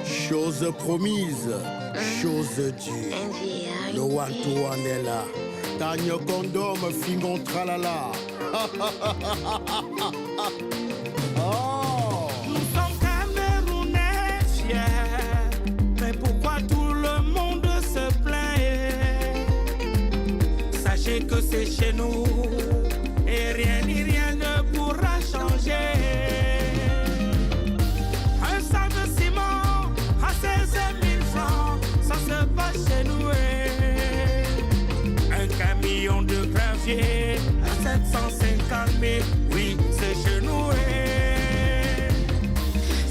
Chose promise, chose due. Le one-to-one est là. Tagno condom, fingon tralala. Oh. Nous sommes Camerounais fiers, mais pourquoi tout le monde se plaint? Sachez que c'est chez nous, et rien ni rien ne pourra changer. Un sac de ciment à 16 000 francs, ça se passe chez nous. Un camion de gravier à 750 000, oui, c'est chez nous.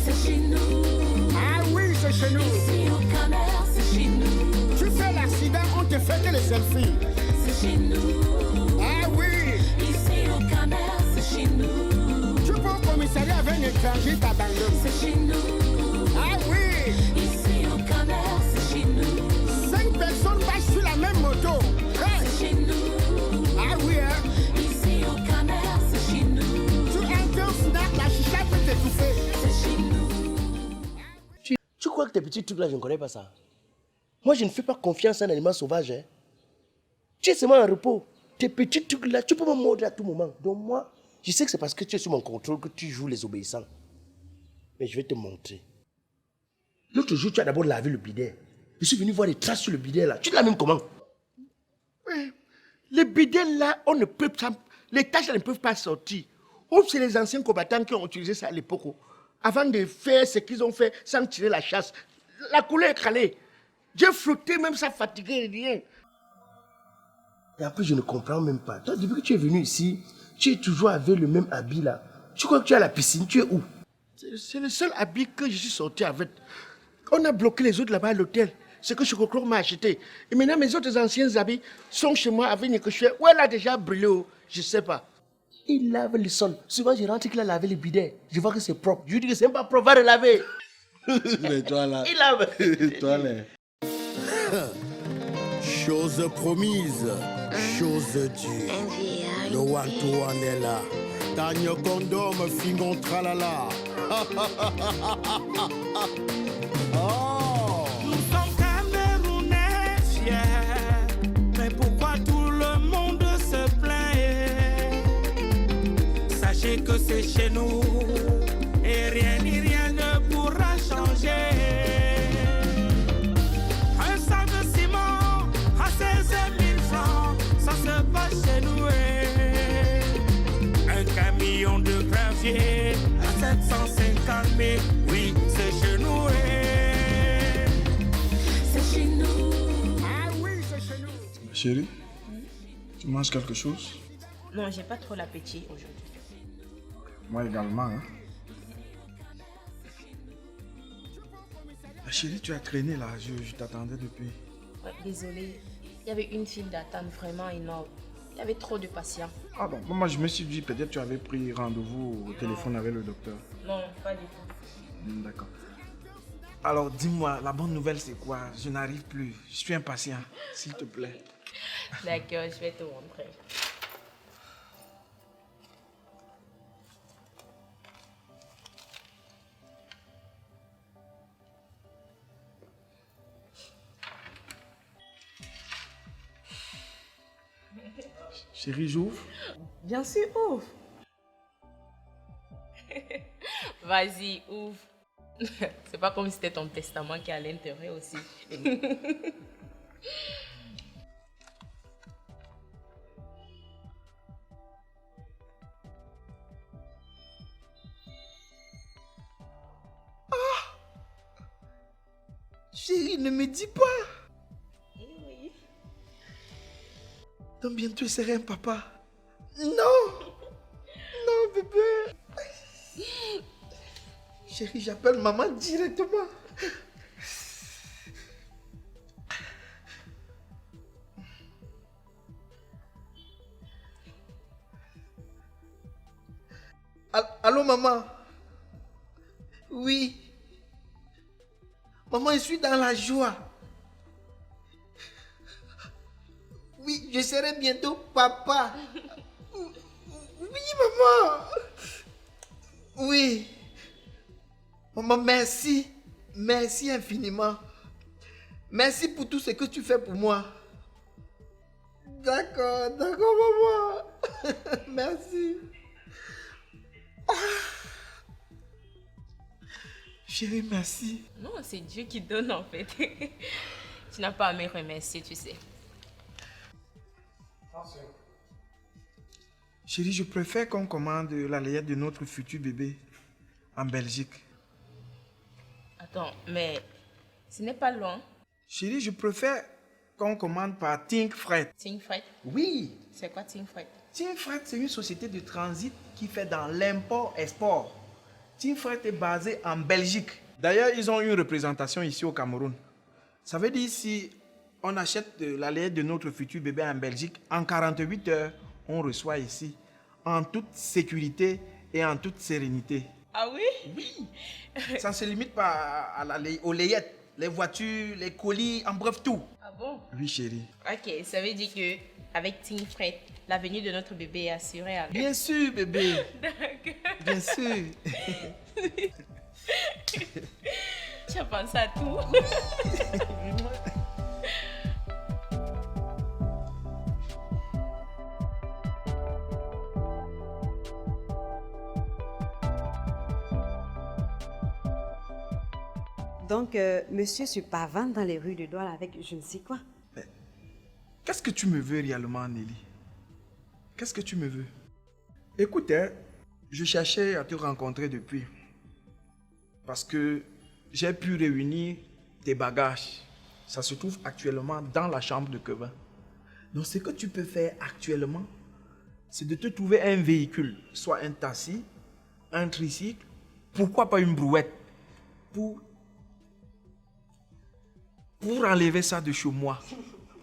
C'est chez nous. Ah oui, c'est chez nous. Ici au commerce, c'est chez nous. Tu fais l'accident, on te fait que les selfies. C'est chez nous. Ah oui. Ici au commerce, c'est chez nous. Tu peux au commissariat avec un étranger, t'abandonnes. C'est chez nous. Ah oui. Ici au commerce, c'est chez nous. 5 personnes passent sur la même moto. Hey. C'est chez nous. Ah oui, hein. Ici au commerce, c'est chez nous. Tu entres au snack, la chicha peut t'étouffer. C'est chez nous. Tu crois que tes petits trucs là, je ne connais pas ça? Moi, je ne fais pas confiance à un animal sauvage. Hein. Tu es seulement en repos. Tes petits trucs là, tu peux me mordre à tout moment. Donc moi, je sais que c'est parce que tu es sous mon contrôle que tu joues les obéissants. Mais je vais te montrer. L'autre jour, tu as d'abord lavé le bidet. Je suis venu voir les traces sur le bidet là. Tu te laves même comment? Oui. Les bidets là, on ne peut pas, les taches là ne peuvent pas sortir. Ou c'est les anciens combattants qui ont utilisé ça à l'époque. Avant de faire ce qu'ils ont fait sans tirer la chasse. La couleur est calée. J'ai flotté même ça fatigué, rien. Et après, je ne comprends même pas. Toi, depuis que tu es venu ici, tu es toujours avec le même habit là. Tu crois que tu es à la piscine? Tu es où? C'est le seul habit que je suis sorti avec. On a bloqué les autres là-bas à l'hôtel. C'est que Chococro m'a acheté. Et maintenant, mes autres anciens habits sont chez moi avec Nikochoué. Où elle a déjà brûlé, je ne sais pas. Il lave le sol. Souvent, je rentre qu'il a lavé les bidets. Je vois que c'est propre. Je lui dis que c'est même pas propre, va le laver. Mais toi là. Il lave. Toi là. Chose promise, chose due. Le one-to-one est là. Tagno condom, fingon tralala. Oh. Nous sommes Camerounais fiers, mais pourquoi tout le monde se plaint? Sachez que c'est chez nous, et rien ni rien ne pourra changer. Un sac de ciment à 16 000 francs, ça se passe chez nous. Un camion de gravier à 750 000, oui, c'est chez nous. C'est chez nous. Ah oui, c'est chez nous. Chérie, tu manges quelque chose? Non, j'ai pas trop l'appétit aujourd'hui. Moi également. Hein? Ah, chérie, tu as traîné là, je t'attendais depuis. Ouais, désolée, il y avait une file d'attente vraiment énorme. Il y avait trop de patients. Ah bon, moi je me suis dit peut-être tu avais pris rendez-vous au téléphone avec le docteur. Non, pas du tout. D'accord. Alors dis-moi, la bonne nouvelle c'est quoi? Je n'arrive plus, je suis impatient, s'il te plaît. D'accord, je vais te montrer. Chérie, j'ouvre. Bien sûr, ouvre. Vas-y, ouvre. C'est pas comme si c'était ton testament qui est à l'intérieur aussi. Chérie, ne me dis pas. Oui. Donc bientôt, tu seras un papa. Non. Non, bébé. Chérie, j'appelle maman directement. Allô, maman? Oui. Maman, je suis dans la joie. Oui, je serai bientôt papa. Oui, maman. Oui. Maman, merci. Merci infiniment. Merci pour tout ce que tu fais pour moi. D'accord, maman. Merci. Chérie, merci. Non, c'est Dieu qui donne en fait. Tu n'as pas à me remercier, tu sais. Chérie, je préfère qu'on commande la layette de notre futur bébé en Belgique. Attends, mais ce n'est pas loin. Chérie, je préfère qu'on commande par Think Freight. Think Freight. Oui, C'est quoi Think Freight? Think Freight, c'est une société de transit qui fait dans l'import-export. Think Freight est basé en Belgique. D'ailleurs, ils ont une représentation ici au Cameroun. Ça veut dire si on achète la layette de notre futur bébé en Belgique, en 48 heures, on reçoit ici, en toute sécurité et en toute sérénité. Ah oui? Oui, ça ne se limite pas aux layettes, les voitures, les colis, en bref tout. Ah bon? Oui, chérie. Ok, ça veut dire que avec Think Freight, l'avenir de notre bébé est assuré alors. Bien sûr, bébé. D'accord. Bien sûr. Tu as pensé à tout. Donc, monsieur se pavane dans les rues de Douala avec je ne sais quoi. Qu'est-ce que tu me veux réellement, Nelly? Qu'est-ce que tu me veux? Écoute, hein, je cherchais à te rencontrer depuis. Parce que j'ai pu réunir tes bagages. Ça se trouve actuellement dans la chambre de Kevin. Donc, ce que tu peux faire actuellement, c'est de te trouver un véhicule, soit un taxi, un tricycle, pourquoi pas une brouette, pour enlever ça de chez moi.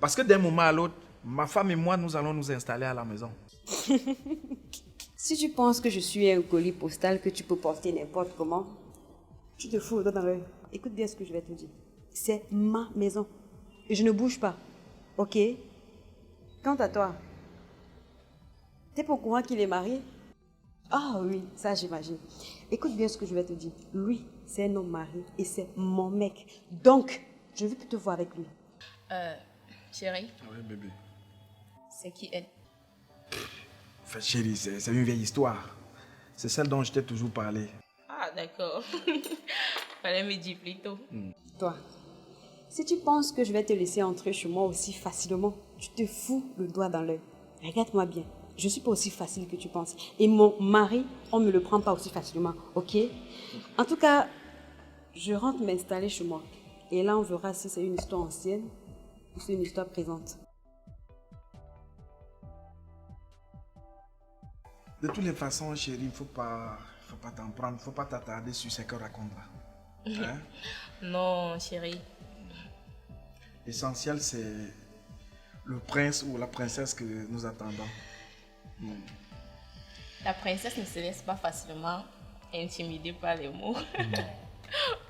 Parce que d'un moment à l'autre, ma femme et moi, nous allons nous installer à la maison. Si tu penses que je suis un colis postal que tu peux porter n'importe comment, tu te fous le doigt dans l'œil. Écoute bien ce que je vais te dire. C'est ma maison. Et je ne bouge pas. Ok? Quant à toi, t'es pas au courant qu'il est marié? Ah oui, ça j'imagine. Écoute bien ce que je vais te dire. Lui, c'est un homme marié et c'est mon mec. Donc, je veux plus te voir avec lui. Chérie, Oui, bébé. c'est qui elle? Enfin, chérie, c'est une vieille histoire. C'est celle dont je t'ai toujours parlé. Ah, d'accord. Fallait me dire plus tôt. Toi, si tu penses que je vais te laisser entrer chez moi aussi facilement, tu te fous le doigt dans l'œil. Regarde-moi bien. Je ne suis pas aussi facile que tu penses. Et mon mari, on ne me le prend pas aussi facilement. Ok? En tout cas, je rentre m'installer chez moi. Et là, on verra si c'est une histoire ancienne ou c'est une histoire présente. De toutes les façons, chérie, il ne faut pas t'en prendre, il ne faut pas t'attarder sur ce qu'elle raconte là. Hein? Non, chérie. L'essentiel, c'est le prince ou la princesse que nous attendons. La princesse ne se laisse pas facilement intimider par les mots.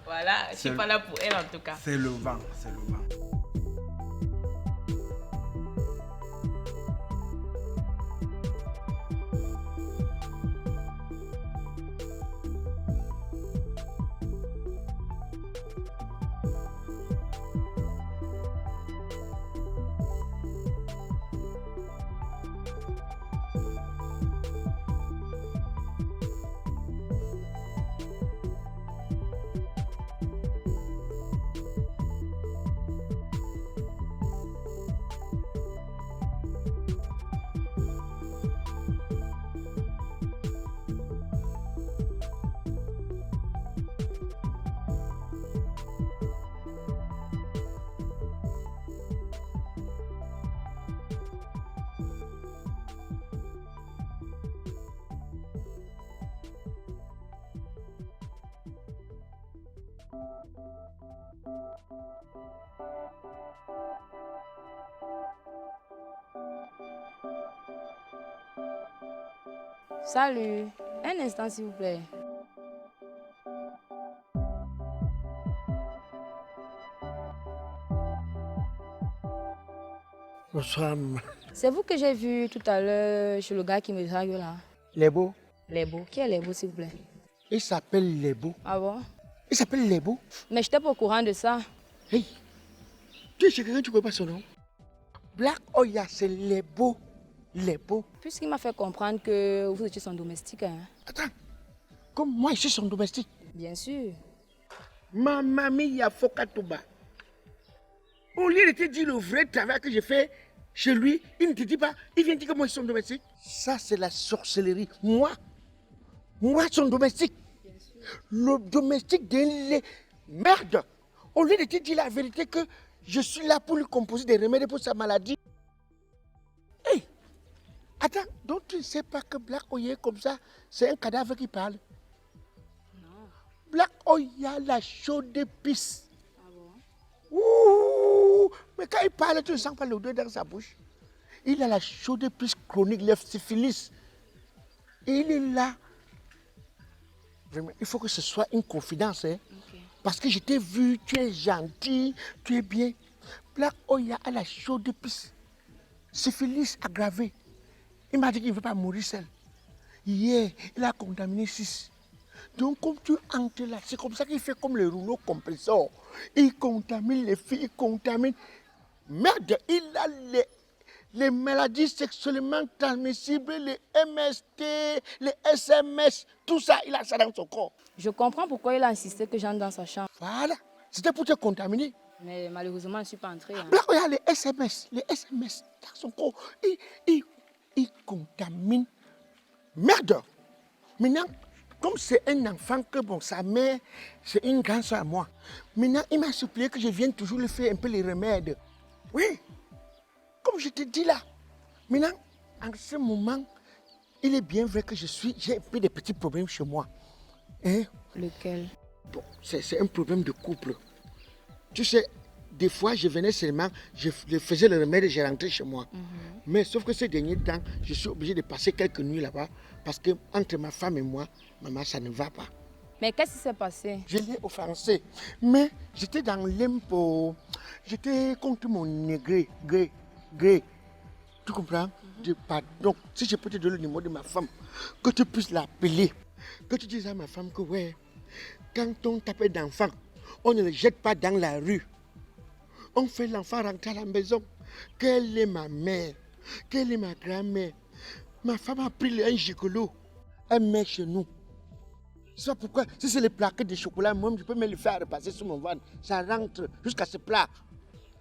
Voilà, je suis pas là pour elle en tout cas. C'est le vent, c'est le vent. Salut, un instant s'il vous plaît. Bonsoir. C'est vous que j'ai vu tout à l'heure chez le gars qui me drague là. Les beaux, Les beaux. Qui est les beaux s'il vous plaît? il s'appelle les beaux. Ah bon? Il s'appelle Lebo. Mais je n'étais pas au courant de ça. Hey, tu es chez quelqu'un, tu ne connais pas son nom? Black Oya, c'est Lebo. Lebo. Puisqu'il m'a fait comprendre que vous étiez son domestique. Hein. Attends, comme moi, je suis son domestique. Bien sûr. Ma mamie Yafokatoba. Au lieu de te dire le vrai travail que j'ai fait chez lui, il ne te dit pas, il vient dire que moi je suis son domestique. Ça, c'est la sorcellerie. Moi, son domestique. Le domestique de merde. Au lieu de te dire la vérité que je suis là pour lui composer des remèdes pour sa maladie. Hey, attends, donc tu ne sais pas que Black Oya comme ça, c'est un cadavre qui parle? Non. Black Oya, la chaude d'épices. Ah bon? Ouh, mais quand il parle, tu ne sens pas l'odeur dans sa bouche. Il a la chaude d'épices chronique, le syphilis. Et il est là. Vraiment, il faut que ce soit une confidence. Hein? Okay. Parce que je t'ai vu, tu es gentil, tu es bien. Black Oya a la chaude d'épices. Syphilis aggravé. Il m'a dit qu'il ne veut pas mourir seul. Hier, il a contaminé 6. Donc, comme tu entres là, c'est comme ça qu'il fait comme le rouleau compresseur. Il contamine les filles, il contamine. Merde, il a les maladies sexuellement transmissibles, les MST, les SMS, tout ça, il a ça dans son corps. Je comprends pourquoi il a insisté que j'entre dans sa chambre. Voilà, c'était pour te contaminer. Mais malheureusement, je ne suis pas entrée. Hein. Là, regarde les SMS dans son corps. Il contamine. Merde. Maintenant, comme c'est un enfant que bon, sa mère, c'est une grande soeur à moi. Maintenant, il m'a supplié que je vienne toujours lui faire un peu les remèdes. Oui. Comme je te dis là, maintenant, en ce moment, il est bien vrai que j'ai un peu des petits problèmes chez moi. Hein? Lequel? Bon, c'est un problème de couple. Tu sais, des fois, je venais seulement, je faisais le remède et je rentrais chez moi. Mais sauf que ces derniers temps, je suis obligé de passer quelques nuits là-bas parce que entre ma femme et moi, maman, ça ne va pas. Mais qu'est-ce qui s'est passé? Je l'ai offensé. Mais j'étais dans l'impôt. J'étais contre mon négré. Tu comprends? Pardon. Si je peux te donner le numéro de ma femme, que tu puisses l'appeler. Que tu dises à ma femme que ouais, quand on t'appelle d'enfant, on ne le jette pas dans la rue. On fait l'enfant rentrer à la maison. Quelle est ma mère? Quelle est ma grand-mère? Ma femme a pris un gigolo. Elle met chez nous. C'est pourquoi, si c'est les plaquettes de chocolat, moi, je peux me le faire repasser sur mon ventre. Ça rentre jusqu'à ce plat.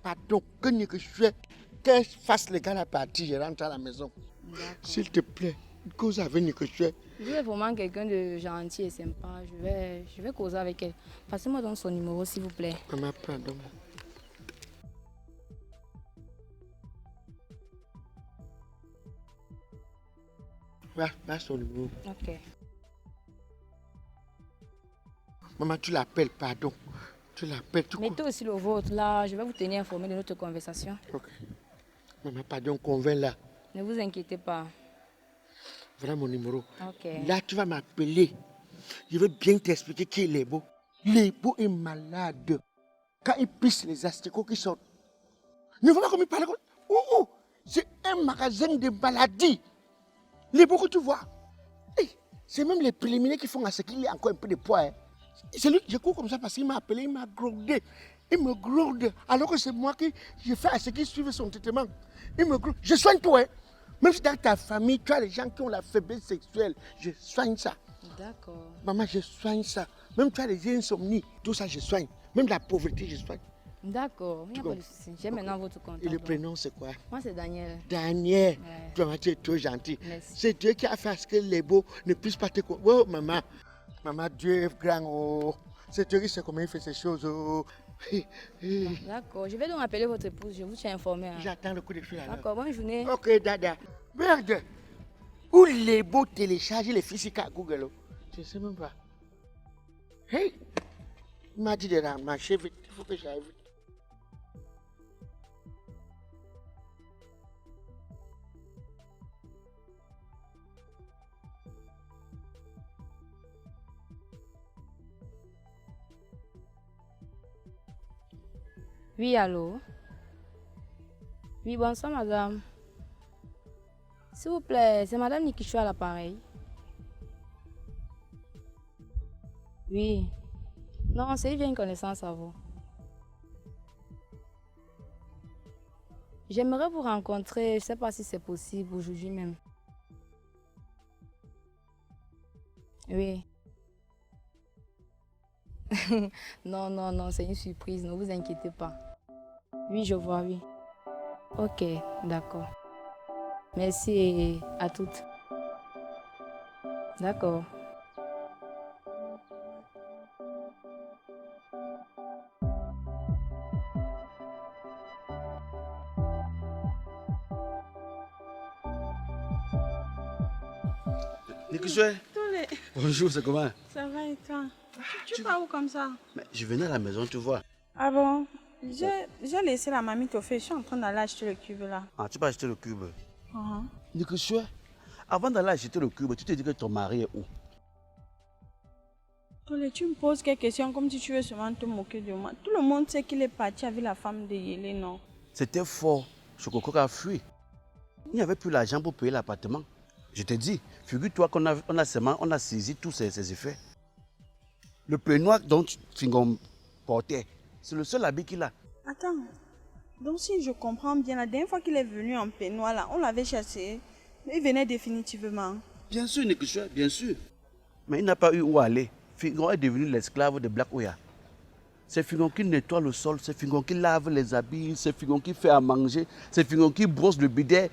Pardon, que je fais, qu'elle fasse les gars la partie, je rentre à la maison. S'il te plaît, cause avec que je fais. Vous êtes vraiment quelqu'un de gentil et sympa. Je vais causer avec elle. Passez-moi donc son numéro, s'il vous plaît. Maman, pardon. Va son numéro. Ok. Maman, tu l'appelles, pardon. Tu l'appelles, tout. Mettez aussi le vôtre, là. Je vais vous tenir informé de notre conversation. Ok. Maman, pardon, convainc là. Ne vous inquiétez pas. Voilà mon numéro. Ok. Là, tu vas m'appeler. Je veux bien t'expliquer qui est Lebo. Lebo est malade. Quand il pisse les asticots qui sortent. Ne vois pas comme il parle. C'est un magasin de maladies. Lebo que tu vois. Hey, c'est même les préliminaires qui font à ce qu'il y a encore un peu de poids. Hein. C'est lui que je cours comme ça parce qu'il m'a appelé, il m'a grondé. Il me gronde. Alors que c'est moi qui fais à ce qu'il suive son traitement. Il me gronde. Je soigne tout. Hein. Même si dans ta famille, tu as des gens qui ont la faiblesse sexuelle, je soigne ça. D'accord. Maman, je soigne ça. Même tu as des insomnies, tout ça, je soigne. Même la pauvreté, je soigne. D'accord, il n'y a pas de souci. J'ai maintenant votre compte. Et le prénom, c'est quoi? Moi, c'est Daniel. Daniel. Ouais. Tu es trop gentil. C'est Dieu qui a fait à ce que les beaux ne puissent pas te... Oh, maman. Maman, Dieu est grand. Oh. C'est Dieu qui sait comment il fait ces choses. Oh. D'accord, je vais donc appeler votre épouse, je vous tiens informé. Hein. J'attends le coup de fil. D'accord, bonne journée. Ok, dada. Merde. Où les beaux téléchargent les physiques à Google? Je ne sais même pas. Hey. Il m'a dit de marcher vite. Il faut que j'aille vite. Oui, allô? Oui, bonsoir, madame. S'il vous plaît, c'est madame Nikichou à l'appareil. Oui. Non, c'est bien une connaissance à vous. J'aimerais vous rencontrer, je ne sais pas si c'est possible aujourd'hui même. Oui. Non, c'est une surprise, ne vous inquiétez pas. Oui, je vois, oui. Ok, d'accord. Merci et à toutes. D'accord. Nikuswe, bonjour, c'est comment? Ça va et toi? Tu pars où comme ça? Mais je venais à la maison, tu vois. Ah bon? J'ai laissé la mamie te faire. Je suis en train d'aller acheter le cube là. Ah, tu peux acheter le cube. Uh-huh. Nikuswe, avant d'aller acheter le cube, tu te dis que ton mari est où? Tolé, tu me poses quelques questions comme si tu veux seulement te moquer de moi. Tout le monde sait qu'il est parti avec la femme de Yélé, non? C'était fort. Chokoko a fui. Il n'y avait plus l'argent pour payer l'appartement. Je te dis, figure-toi qu'on a saisi tous ses effets. Le peignoir dont Fingon portait, c'est le seul habit qu'il a. Attends, donc si je comprends bien, la dernière fois qu'il est venu en peignoir là, on l'avait chassé. Il venait définitivement. Bien sûr, Nikuswe, bien sûr. Mais il n'a pas eu où aller. Fingon est devenu l'esclave de Black Oya. C'est Fingon qui nettoie le sol, c'est Fingon qui lave les habits, c'est Fingon qui fait à manger, c'est Fingon qui brosse le bidet.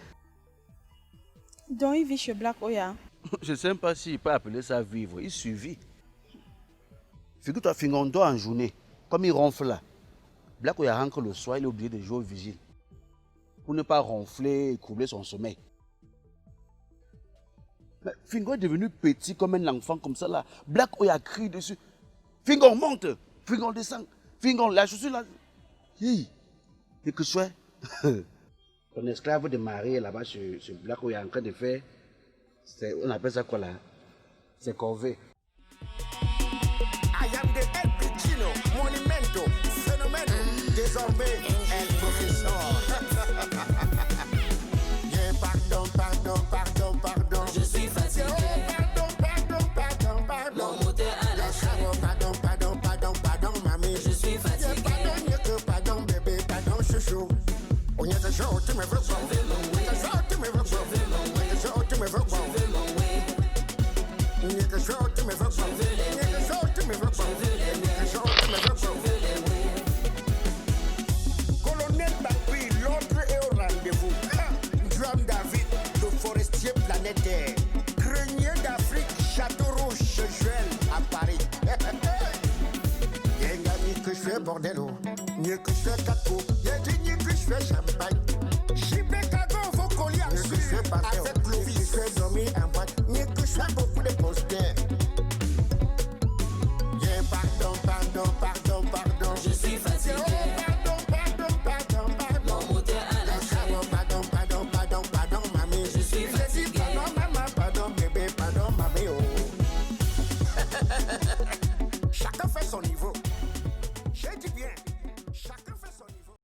Donc il vit chez Black Oya. Je ne sais même pas s'il peut appeler ça vivre. Il suffit. Figure-toi, Fingon dort en journée. Comme il ronfle là. Black Oya rentre le soir, il est obligé de jouer au vigile. Pour ne pas ronfler et couvrir son sommeil. Mais Fingon est devenu petit comme un enfant comme ça là. Black Oya crie dessus. Fingon monte. Fingon descend. Fingon, la chaussure là. Hi. Et que soit. Ton esclave de mari là-bas sur Black Oya en train de faire. On appelle ça quoi là? C'est corvée. I am the El Piccino, monumento, phénomène, désormais El Professeur. Yeah, pardon, Je suis fatigué. Pardon. L'embouté à la chaîne. Pardon, mamie. Je suis fatigué. Pardon, bébé, pardon, chouchou. On y a des jours, tu me veux pas. Colonel Bakri, l'ordre est au rendez-vous. Drum David, le forestier planétaire. Grenier d'Afrique, Château Rouge, Joël à Paris. Y'a que je fais bordel, y'a que je fais capo, y'a que je fais champagne.